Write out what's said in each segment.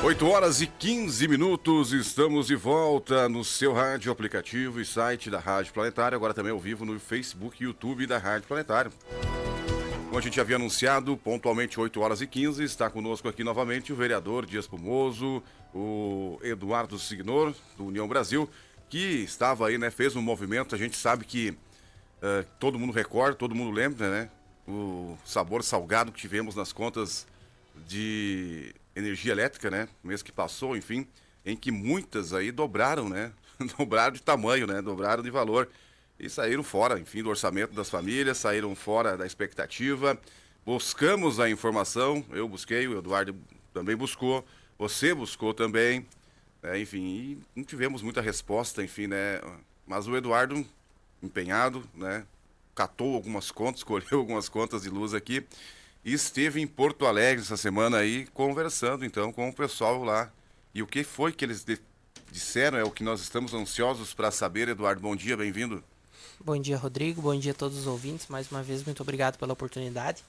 8h15, estamos de volta no seu rádio, aplicativo e site da Rádio Planetário, agora também ao vivo no Facebook e YouTube da Rádio Planetário. Como a gente havia anunciado, pontualmente 8h15, está conosco aqui novamente o vereador Dias Pumoso, o Eduardo Signor, do União Brasil, que estava aí, né, fez um movimento. A gente sabe que todo mundo recorda, todo mundo lembra, né, o sabor salgado que tivemos nas contas de energia elétrica, né, no mês que passou, enfim, em que muitas aí dobraram, né, dobraram de tamanho, né, dobraram de valor e saíram fora, enfim, do orçamento das famílias, saíram fora da expectativa. Buscamos a informação, eu busquei, o Eduardo também buscou, você buscou também, enfim, e não tivemos muita resposta, enfim, né, mas o Eduardo, empenhado, né, catou algumas contas, escolheu algumas contas de luz aqui, e esteve em Porto Alegre essa semana aí, conversando então com o pessoal lá. E o que foi que eles disseram é o que nós estamos ansiosos para saber. Eduardo, bom dia, bem-vindo. Bom dia, Rodrigo, bom dia a todos os ouvintes, mais uma vez muito obrigado pela oportunidade.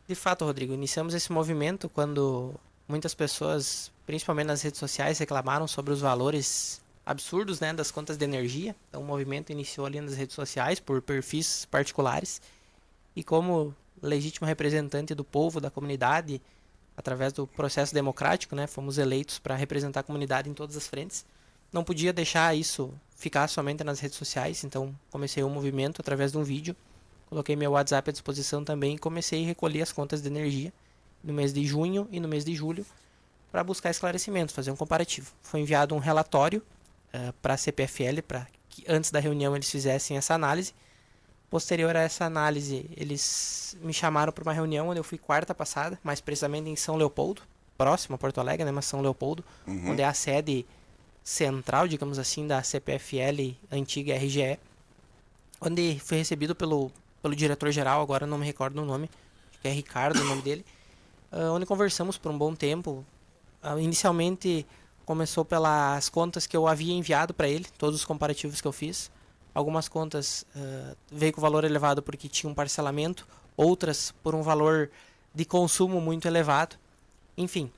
De fato, Rodrigo, iniciamos esse movimento quando muitas pessoas, principalmente nas redes sociais, reclamaram sobre os valores absurdos, né, das contas de energia. Então o movimento iniciou ali nas redes sociais por perfis particulares e como legítimo representante do povo, da comunidade, através do processo democrático, né, fomos eleitos para representar a comunidade em todas as frentes. Não podia deixar isso ficar somente nas redes sociais, então comecei um movimento através de um vídeo, coloquei meu WhatsApp à disposição também e comecei a recolher as contas de energia no mês de junho e no mês de julho para buscar esclarecimentos, fazer um comparativo. Foi enviado um relatório para a CPFL para que antes da reunião eles fizessem essa análise. Posterior a essa análise, eles me chamaram para uma reunião onde eu fui quarta passada, mais precisamente em São Leopoldo, próximo a Porto Alegre, né, mas São Leopoldo, onde é a sede central, digamos assim, da CPFL, antiga RGE, onde fui recebido pelo diretor-geral, agora não me recordo o nome, acho que é Ricardo o nome dele, onde conversamos por um bom tempo. Inicialmente começou pelas contas que eu havia enviado para ele, todos os comparativos que eu fiz. Algumas contas veio com valor elevado porque tinha um parcelamento, outras por um valor de consumo muito elevado. Enfim,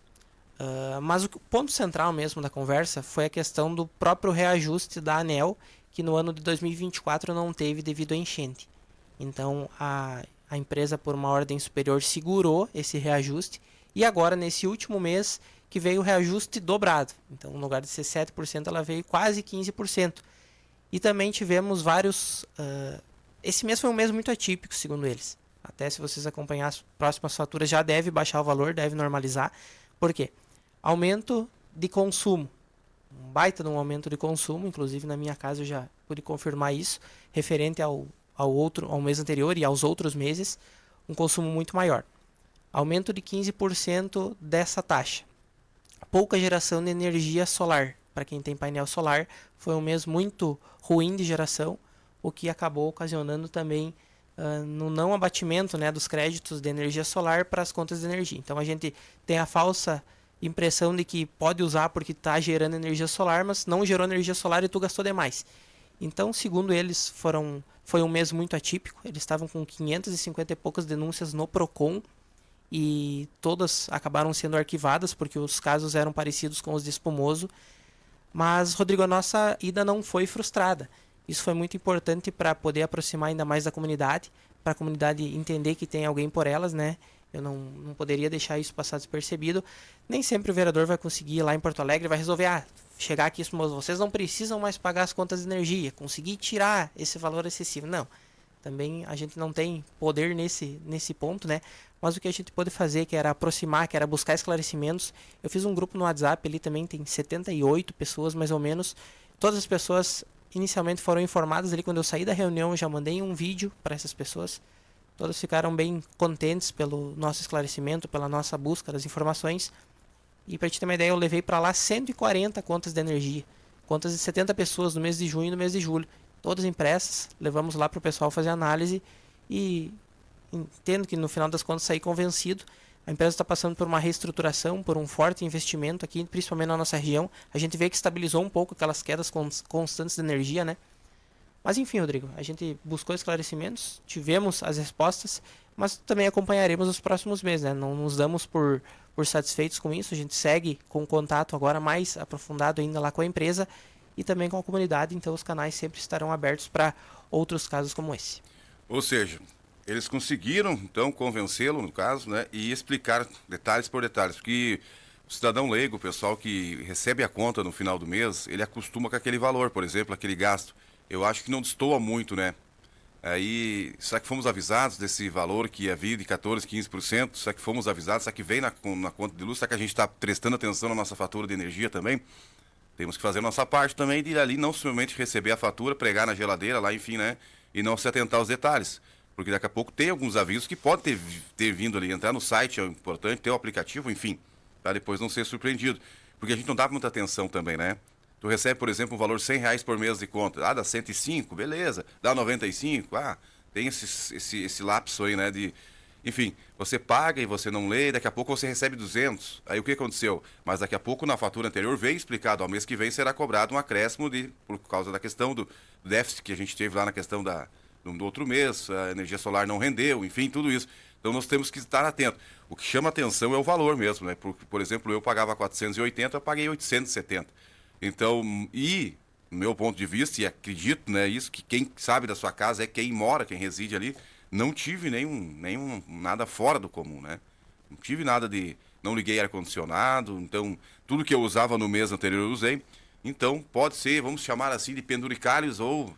mas o ponto central mesmo da conversa foi a questão do próprio reajuste da ANEEL, que no ano de 2024 não teve devido à enchente. Então a empresa, por uma ordem superior, segurou esse reajuste e agora, nesse último mês, que veio o reajuste dobrado. Então, no lugar de ser 7%, ela veio quase 15%. E também tivemos vários... esse mês foi um mês muito atípico, segundo eles. Até se vocês acompanhar as próximas faturas, já deve baixar o valor, deve normalizar. Por quê? Aumento de consumo. Um baita de um aumento de consumo. Inclusive, na minha casa, eu já pude confirmar isso. Referente ao mês anterior e aos outros meses. Um consumo muito maior. Aumento de 15% dessa taxa. Pouca geração de energia solar. Para quem tem painel solar, foi um mês muito ruim de geração, o que acabou ocasionando também no não abatimento, né, dos créditos de energia solar para as contas de energia. Então a gente tem a falsa impressão de que pode usar porque está gerando energia solar, mas não gerou energia solar e tu gastou demais. Então, segundo eles, foi um mês muito atípico. Eles estavam com 550 e poucas denúncias no PROCON, e todas acabaram sendo arquivadas porque os casos eram parecidos com os de Espumoso. Mas, Rodrigo, a nossa ida não foi frustrada. Isso foi muito importante para poder aproximar ainda mais da comunidade, para a comunidade entender que tem alguém por elas, né? Eu não poderia deixar isso passar despercebido. Nem sempre o vereador vai conseguir ir lá em Porto Alegre, vai resolver, chegar aqui, vocês não precisam mais pagar as contas de energia, conseguir tirar esse valor excessivo. Não, também a gente não tem poder nesse ponto, né? Mas o que a gente pôde fazer, que era aproximar, que era buscar esclarecimentos. Eu fiz um grupo no WhatsApp, ali também tem 78 pessoas, mais ou menos. Todas as pessoas inicialmente foram informadas ali. Quando eu saí da reunião, eu já mandei um vídeo para essas pessoas. Todas ficaram bem contentes pelo nosso esclarecimento, pela nossa busca das informações. E para te ter uma ideia, eu levei para lá 140 contas de energia. Contas de 70 pessoas no mês de junho e no mês de julho. Todas impressas, levamos lá para o pessoal fazer análise e... entendo que no final das contas saí convencido. A empresa está passando por uma reestruturação, por um forte investimento aqui, principalmente na nossa região. A gente vê que estabilizou um pouco aquelas quedas constantes de energia, né? Mas enfim, Rodrigo, a gente buscou esclarecimentos, tivemos as respostas, mas também acompanharemos os próximos meses, né? Não nos damos por satisfeitos com isso, a gente segue com contato agora mais aprofundado ainda lá com a empresa e também com a comunidade, então os canais sempre estarão abertos para outros casos como esse. Ou seja, eles conseguiram, então, convencê-lo, no caso, né, e explicar detalhes por detalhes, porque o cidadão leigo, o pessoal que recebe a conta no final do mês, ele acostuma com aquele valor, por exemplo, aquele gasto. Eu acho que não destoa muito, né? Aí, será que fomos avisados desse valor que ia vir de 14%, 15%? Será que fomos avisados? Será que vem na conta de luz? Será que a gente está prestando atenção na nossa fatura de energia também? Temos que fazer a nossa parte também de ir ali não somente receber a fatura, pregar na geladeira lá, enfim, né? E não se atentar aos detalhes. Porque daqui a pouco tem alguns avisos que podem ter vindo ali. Entrar no site é importante, ter o aplicativo, enfim, para depois não ser surpreendido. Porque a gente não dá muita atenção também, né? Tu recebe, por exemplo, um valor R$ 100 por mês de conta. Ah, dá 105, beleza. Dá 95, tem esse lapso aí, né? Enfim, você paga e você não lê, daqui a pouco você recebe 200. Aí o que aconteceu? Mas daqui a pouco na fatura anterior veio explicado, ao mês que vem será cobrado um acréscimo por causa da questão do déficit que a gente teve lá na questão do outro mês, a energia solar não rendeu, enfim, tudo isso. Então nós temos que estar atentos. O que chama atenção é o valor mesmo, né? Por exemplo, eu pagava 480, eu paguei 870. Então, no meu ponto de vista, e acredito, né, isso, que quem sabe da sua casa é quem mora, quem reside ali, não tive nenhum nada fora do comum, né? Não tive nada não liguei ar-condicionado, então, tudo que eu usava no mês anterior eu usei. Então, pode ser, vamos chamar assim, de penduricalhos ou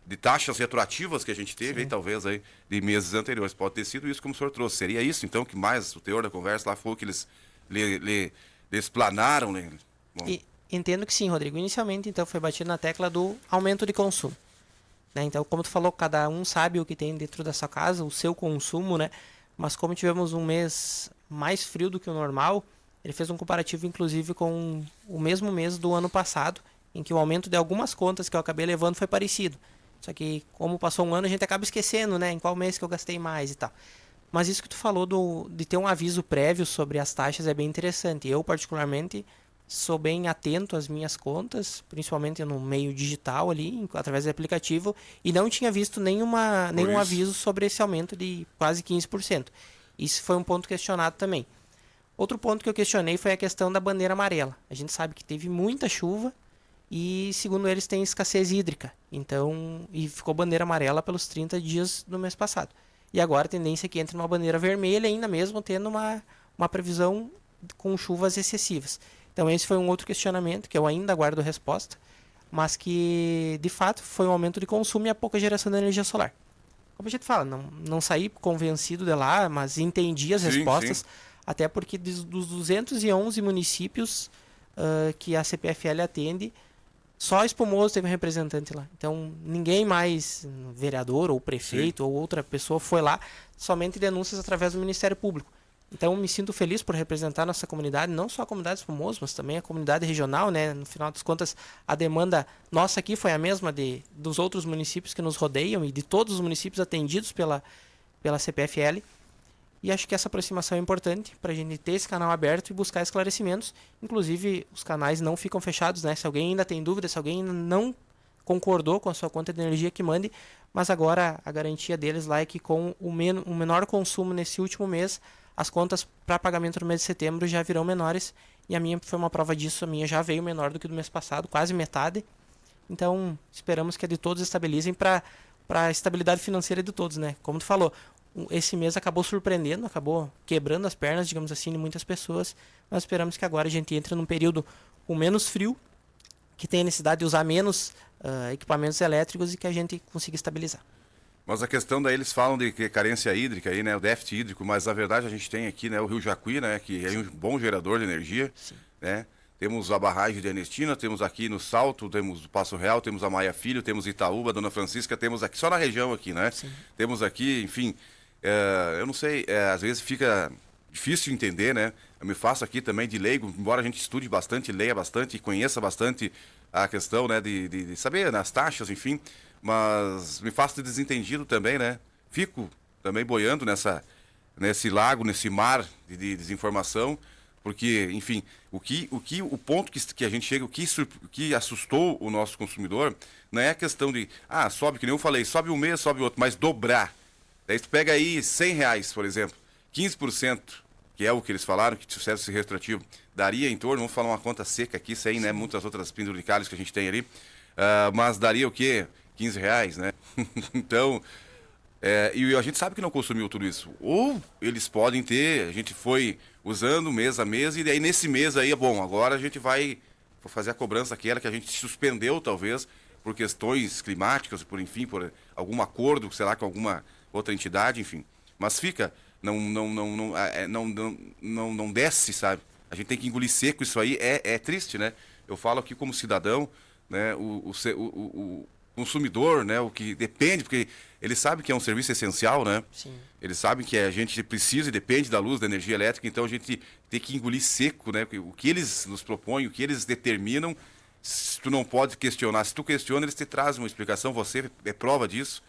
de taxas retroativas que a gente teve, aí, talvez, aí, de meses anteriores. Pode ter sido isso como o senhor trouxe. Seria isso, então, que mais o teor da conversa lá foi o que eles lhe explanaram, né? Bom. Entendo que sim, Rodrigo. Inicialmente, então, foi batido na tecla do aumento de consumo. Né? Então, como tu falou, cada um sabe o que tem dentro da sua casa, o seu consumo, né? Mas como tivemos um mês mais frio do que o normal, ele fez um comparativo, inclusive, com o mesmo mês do ano passado, em que o aumento de algumas contas que eu acabei levando foi parecido. Só que, como passou um ano, a gente acaba esquecendo, né? Em qual mês que eu gastei mais e tal. Mas isso que tu falou de ter um aviso prévio sobre as taxas é bem interessante. Eu, particularmente, sou bem atento às minhas contas, principalmente no meio digital ali, através do aplicativo, e não tinha visto nenhum aviso sobre esse aumento de quase 15%. Isso foi um ponto questionado também. Outro ponto que eu questionei foi a questão da bandeira amarela. A gente sabe que teve muita chuva e, segundo eles, tem escassez hídrica. Então, e ficou bandeira amarela pelos 30 dias do mês passado. E agora a tendência é que entre uma bandeira vermelha, ainda mesmo tendo uma previsão com chuvas excessivas. Então esse foi um outro questionamento que eu ainda aguardo resposta, mas que de fato foi um aumento de consumo e a pouca geração de energia solar. Como a gente fala, não saí convencido de lá, mas entendi as respostas, até porque dos 211 municípios que a CPFL atende, só Espumoso teve um representante lá. Então ninguém mais, vereador ou prefeito ou outra pessoa foi lá, somente denúncias através do Ministério Público. Então, me sinto feliz por representar nossa comunidade, não só a comunidade Espumoso, mas também a comunidade regional, né? No final das contas, a demanda nossa aqui foi a mesma dos outros municípios que nos rodeiam e de todos os municípios atendidos pela CPFL. E acho que essa aproximação é importante para a gente ter esse canal aberto e buscar esclarecimentos. Inclusive, os canais não ficam fechados, né? Se alguém ainda tem dúvida, se alguém ainda não concordou com a sua conta de energia, que mande. Mas agora a garantia deles lá é que com o menor consumo nesse último mês, as contas para pagamento no mês de setembro já virão menores, e a minha foi uma prova disso, a minha já veio menor do que do mês passado, quase metade. Então, esperamos que a de todos estabilizem para a estabilidade financeira de todos, né? Como tu falou, esse mês acabou surpreendendo, acabou quebrando as pernas, digamos assim, de muitas pessoas. Nós esperamos que agora a gente entre num período com menos frio, que tenha necessidade de usar menos equipamentos elétricos e que a gente consiga estabilizar. Mas a questão daí, eles falam de carência hídrica aí, né, o déficit hídrico, mas na verdade a gente tem aqui, né, o Rio Jacuí, né, que é um bom gerador de energia, né? Temos a barragem de Ernestina, temos aqui no Salto, temos o Passo Real, temos a Maia Filho, temos Itaúba, Dona Francisca, temos aqui, só na região aqui, né? Sim. Temos aqui, enfim, eu não sei, às vezes fica difícil entender, né? Eu me faço aqui também de leigo, embora a gente estude bastante, leia bastante, conheça bastante a questão, né, de saber, né, as taxas, enfim, mas me faço de desentendido também, né? Fico também boiando nesse lago, nesse mar de desinformação, porque, enfim, o ponto que a gente chega, o que assustou o nosso consumidor, não é a questão de, sobe, que nem eu falei, sobe um mês, sobe outro, mas dobrar. Daí tu pega aí R$ 100, por exemplo, 15%, que é o que eles falaram, que sucesso esse retroativo, daria em torno, vamos falar uma conta seca aqui, sem, né, muitas outras penduricalhas que a gente tem ali, mas daria o quê? R$ 15, né? Então, e a gente sabe que não consumiu tudo isso. Ou eles podem ter, a gente foi usando mês a mês, e daí nesse mês aí, bom, agora a gente vai fazer a cobrança aquela que a gente suspendeu, talvez, por questões climáticas, por enfim, por algum acordo, sei lá, com alguma outra entidade, enfim. Mas fica, não desce, sabe? A gente tem que engolir seco isso aí, é triste, né? Eu falo aqui como cidadão, né? O consumidor, né? O que depende, porque ele sabe que é um serviço essencial, né? Sim. Ele sabe que a gente precisa e depende da luz, da energia elétrica, então a gente tem que engolir seco, né? O que eles nos propõem, o que eles determinam, tu não pode questionar. Se tu questiona, eles te trazem uma explicação, você é prova disso.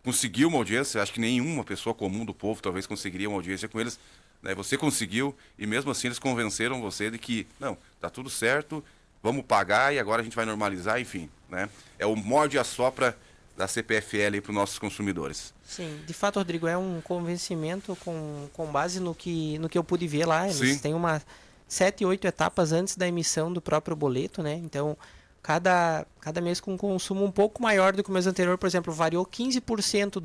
Conseguiu uma audiência, acho que nenhuma pessoa comum do povo talvez conseguiria uma audiência com eles, né? Você conseguiu e mesmo assim eles convenceram você de que, não, tá tudo certo, vamos pagar e agora a gente vai normalizar, enfim, né? É o morde e assopra da CPFL para os nossos consumidores. Sim, de fato, Rodrigo, é um convencimento com base no que eu pude ver lá. Eles Sim. têm 7, 8 etapas antes da emissão do próprio boleto, né? Então, cada mês com um consumo um pouco maior do que o mês anterior, por exemplo, variou 15%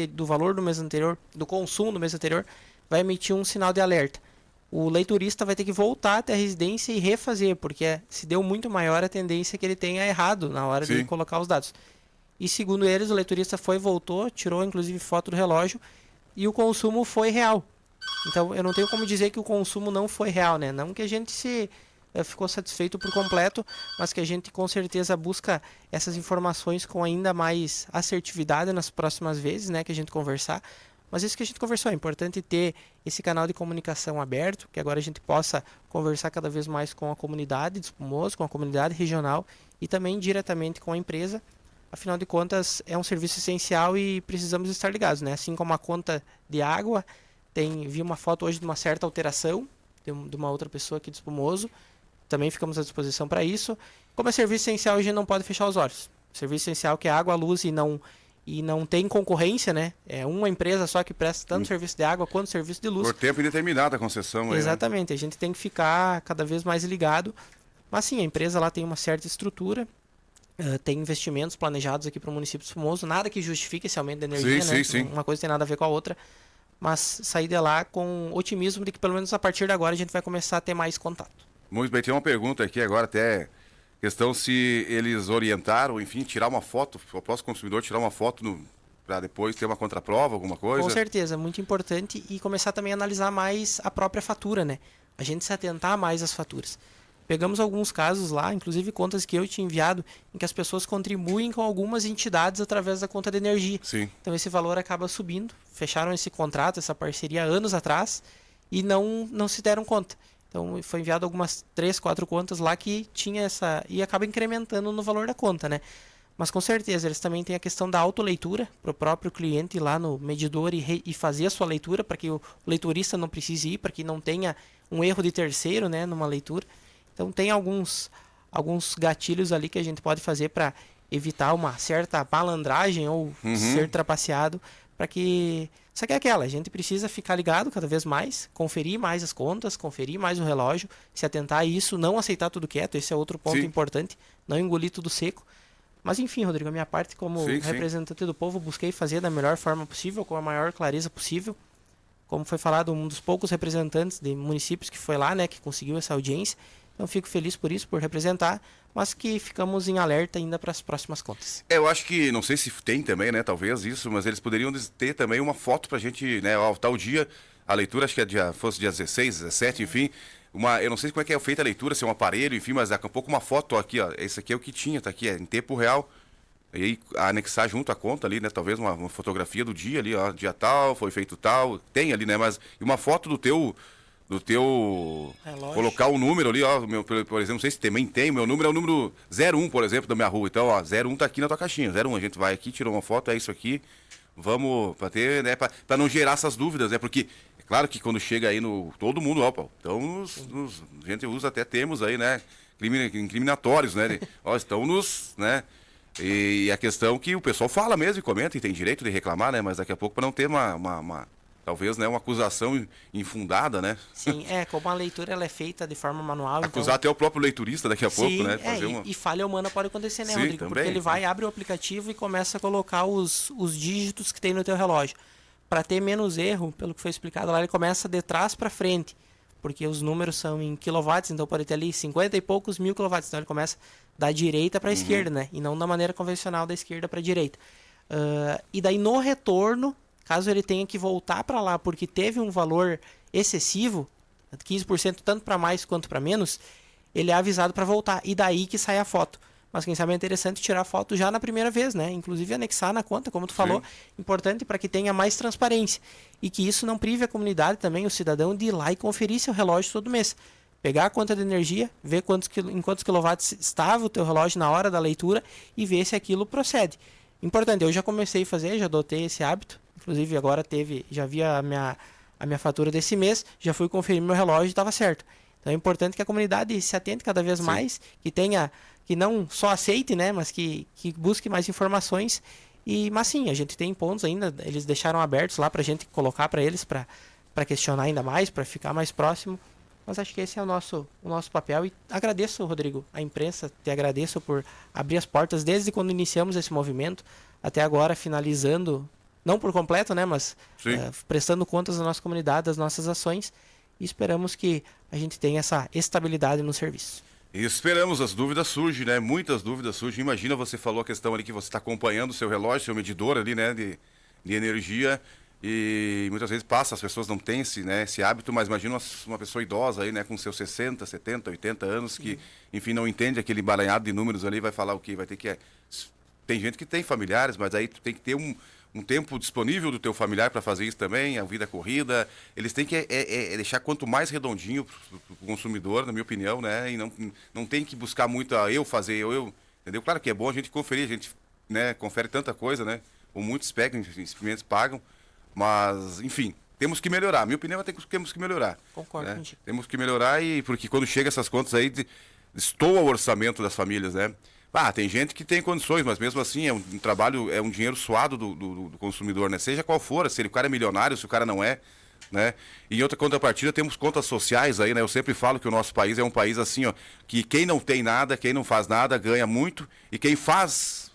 do valor do mês anterior, do consumo do mês anterior, vai emitir um sinal de alerta. O leiturista vai ter que voltar até a residência e refazer, porque se deu muito maior, a tendência é que ele tenha errado na hora de Sim. colocar os dados. E segundo eles, o leiturista voltou, tirou inclusive foto do relógio e o consumo foi real. Então eu não tenho como dizer que o consumo não foi real, né? Não que a gente ficou satisfeito por completo, mas que a gente com certeza busca essas informações com ainda mais assertividade nas próximas vezes, né? Que a gente conversar. Mas isso que a gente conversou, é importante ter esse canal de comunicação aberto, que agora a gente possa conversar cada vez mais com a comunidade de Espumoso, com a comunidade regional e também diretamente com a empresa. Afinal de contas, é um serviço essencial e precisamos estar ligados, né? Assim como a conta de água, vi uma foto hoje de uma certa alteração de uma outra pessoa aqui de Espumoso. Também ficamos à disposição para isso. Como é serviço essencial, a gente não pode fechar os olhos. Serviço essencial que é água, luz e não tem concorrência, né? É uma empresa só que presta tanto serviço de água quanto serviço de luz. Por tempo indeterminado a concessão. Exatamente, a gente tem que ficar cada vez mais ligado. Mas sim, a empresa lá tem uma certa estrutura. Tem investimentos planejados aqui para o município de Espumoso, nada que justifique esse aumento de energia, Sim, né? sim. Uma coisa tem nada a ver com a outra, mas sair de lá com otimismo de que pelo menos a partir de agora a gente vai começar a ter mais contato. Muito bem, tem uma pergunta aqui agora, até questão se eles orientaram, enfim, tirar uma foto, o próximo consumidor tirar uma foto para depois ter uma contraprova, alguma coisa. Com certeza, muito importante e começar também a analisar mais a própria fatura, né? A gente se atentar mais às faturas. Pegamos alguns casos lá, inclusive contas que eu tinha enviado, em que as pessoas contribuem com algumas entidades através da conta de energia. Sim. Então esse valor acaba subindo. Fecharam esse contrato, essa parceria anos atrás e não se deram conta. Então foi enviado algumas 3, 4 contas lá que tinha essa... e acaba incrementando no valor da conta, né? Mas com certeza eles também têm a questão da autoleitura, para o próprio cliente ir lá no medidor e fazer a sua leitura, para que o leiturista não precise ir, para que não tenha um erro de terceiro, né, numa leitura. Então tem alguns gatilhos ali que a gente pode fazer para evitar uma certa malandragem ou ser trapaceado, para que... Só que é aquela, a gente precisa ficar ligado cada vez mais, conferir mais as contas, conferir mais o relógio, se atentar a isso, não aceitar tudo quieto, esse é outro ponto importante, não engolir tudo seco. Mas enfim, Rodrigo, a minha parte como representante do povo, busquei fazer da melhor forma possível, com a maior clareza possível. Como foi falado, um dos poucos representantes de municípios que foi lá, né, que conseguiu essa audiência. Então fico feliz por isso, por representar, mas que ficamos em alerta ainda para as próximas contas. Eu acho que, não sei se tem também, né, talvez isso, mas eles poderiam ter também uma foto pra gente, né, ó, tal dia, a leitura acho que fosse dia 16, 17, enfim, eu não sei como é que é feita a leitura, se é um aparelho, enfim, mas daqui a pouco uma foto aqui, ó, esse aqui é o que tinha, tá aqui, é em tempo real, e aí anexar junto a conta ali, né, talvez uma fotografia do dia ali, ó, dia tal, foi feito tal, tem ali, né, mas e uma foto do teu colocar o número ali, ó, por exemplo, não sei se também tem, meu número é o número 01, por exemplo, da minha rua. Então, ó, 01 tá aqui na tua caixinha. 01, a gente vai aqui, tirou uma foto, é isso aqui. Vamos para ter, né, para não gerar essas dúvidas, né? Porque é claro que quando chega aí todo mundo, ó, então a gente usa até termos aí, né, incriminatórios, né? Ó, estão né, E a questão que o pessoal fala mesmo e comenta, e tem direito de reclamar, né? Mas daqui a pouco para não ter talvez, né, uma acusação infundada, né? Sim, como a leitura ela é feita de forma manual. Acusar até o próprio leiturista daqui a pouco, né? E falha humana pode acontecer, né, Sim, Rodrigo? também. Porque ele vai, abre o aplicativo e começa a colocar os dígitos que tem no teu relógio. Para ter menos erro, pelo que foi explicado lá, ele começa de trás para frente. Porque os números são em quilowatts, então pode ter ali 50 e poucos mil quilowatts. Então ele começa da direita para a esquerda, né? E não da maneira convencional da esquerda para a direita. E daí no retorno, caso ele tenha que voltar para lá porque teve um valor excessivo, 15% tanto para mais quanto para menos, ele é avisado para voltar. E daí que sai a foto. Mas quem sabe é interessante tirar a foto já na primeira vez, né? Inclusive anexar na conta, como tu falou. Importante para que tenha mais transparência. E que isso não prive a comunidade também, o cidadão, de ir lá e conferir seu relógio todo mês. Pegar a conta de energia, ver em quantos quilowatts estava o teu relógio na hora da leitura e ver se aquilo procede. Importante, eu já comecei a fazer, já adotei esse hábito. Inclusive agora já vi a minha fatura desse mês, já fui conferir meu relógio e estava certo. Então é importante que a comunidade se atente cada vez mais, que não só aceite, né, mas que busque mais informações. Mas sim, a gente tem pontos ainda, eles deixaram abertos lá para a gente colocar para eles, para questionar ainda mais, para ficar mais próximo. Mas acho que esse é o nosso papel. E agradeço, Rodrigo, a imprensa, te agradeço por abrir as portas desde quando iniciamos esse movimento até agora, finalizando, não por completo, né, mas prestando contas da nossa comunidade, das nossas ações, e esperamos que a gente tenha essa estabilidade no serviço. E esperamos, as dúvidas surgem, né? Muitas dúvidas surgem. Imagina, você falou a questão ali que você está acompanhando o seu relógio, seu medidor ali, né, de energia, e muitas vezes as pessoas não têm esse hábito, mas imagina uma pessoa idosa aí, né, com seus 60, 70, 80 anos, que, enfim, não entende aquele emaranhado de números ali, vai falar o quê? Vai ter que... Tem gente que tem familiares, mas aí tu tem que ter um tempo disponível do teu familiar para fazer isso também, a vida corrida. Eles têm que deixar quanto mais redondinho para o consumidor, na minha opinião, né? E não tem que buscar muito entendeu? Claro que é bom a gente conferir, a gente, né, confere tanta coisa, né? Ou muitos experimentos pagam, mas, enfim, temos que melhorar. Minha opinião é que temos que melhorar. Concordo, né? Temos que melhorar, porque quando chega essas contas aí, estoura o orçamento das famílias, né? Tem gente que tem condições, mas mesmo assim é um trabalho, é um dinheiro suado do consumidor, né? Seja qual for, se o cara é milionário, se o cara não é, né? E em outra contrapartida temos contas sociais aí, né? Eu sempre falo que o nosso país é um país assim, ó, que quem não tem nada, quem não faz nada, ganha muito, e quem faz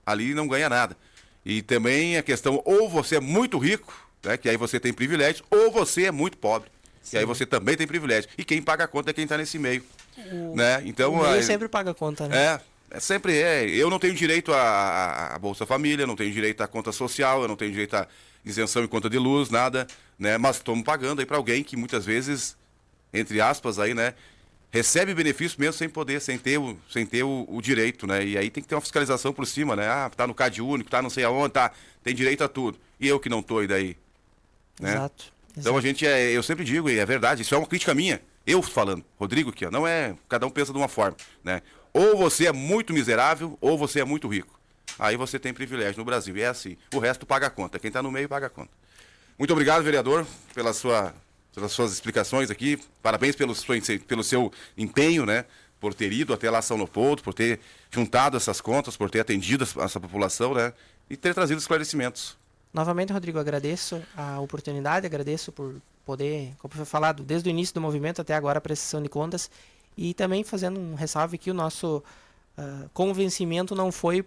ali não ganha nada. E também a questão, ou você é muito rico, né? Que aí você tem privilégios, ou você é muito pobre, que aí você também tem privilégio. E quem paga a conta é quem está nesse meio, né? Então, o meio sempre paga a conta, né? Eu não tenho direito a Bolsa Família, não tenho direito à conta social, eu não tenho direito a isenção em conta de luz, nada, né? Mas estamos pagando aí para alguém que muitas vezes, entre aspas, aí, né, recebe benefício mesmo sem ter o direito, né? E aí tem que ter uma fiscalização por cima, né? Tá no Cade Único, tá não sei aonde, tem direito a tudo. E eu que não tô, e daí? Né? Exato. Então eu sempre digo, e é verdade, isso é uma crítica minha, eu falando, Rodrigo aqui, ó, não é, cada um pensa de uma forma, né? Ou você é muito miserável, ou você é muito rico. Aí você tem privilégio no Brasil. E é assim. O resto paga a conta. Quem está no meio paga a conta. Muito obrigado, vereador, pelas suas explicações aqui. Parabéns pelo seu empenho, né? Por ter ido até lá São Leopoldo, por ter juntado essas contas, por ter atendido essa população, né? E ter trazido esclarecimentos. Novamente, Rodrigo, agradeço a oportunidade, agradeço por poder, como foi falado, desde o início do movimento até agora a prestação de contas. E também fazendo um ressalve que o nosso convencimento não foi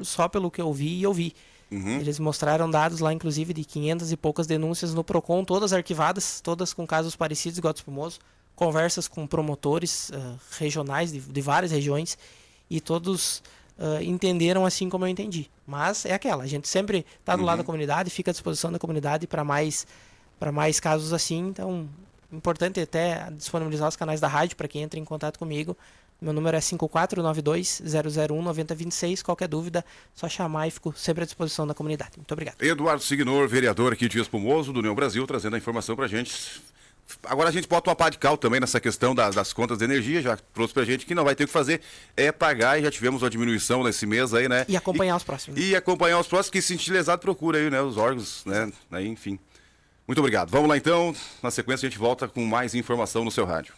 só pelo que eu vi e ouvi. Eles mostraram dados lá, inclusive, de 500 e poucas denúncias no PROCON, todas arquivadas, todas com casos parecidos, igual do Espumoso, conversas com promotores regionais de várias regiões, e todos entenderam assim como eu entendi. Mas é aquela, a gente sempre está do lado da comunidade, fica à disposição da comunidade para mais casos assim, então... Importante até disponibilizar os canais da rádio para quem entra em contato comigo. Meu número é 5492-001-9026. Qualquer dúvida, só chamar e fico sempre à disposição da comunidade. Muito obrigado. Eduardo Signor, vereador aqui de Espumoso, do União Brasil, trazendo a informação para a gente. Agora a gente bota uma pá de cal também nessa questão das contas de energia, já trouxe pra gente que não vai ter o que fazer, é pagar, e já tivemos uma diminuição nesse mês aí, né? E acompanhar os próximos. E acompanhar os próximos, que se lesado procura aí, né? Os órgãos, né? Aí, enfim. Muito obrigado. Vamos lá então, na sequência a gente volta com mais informação no seu rádio.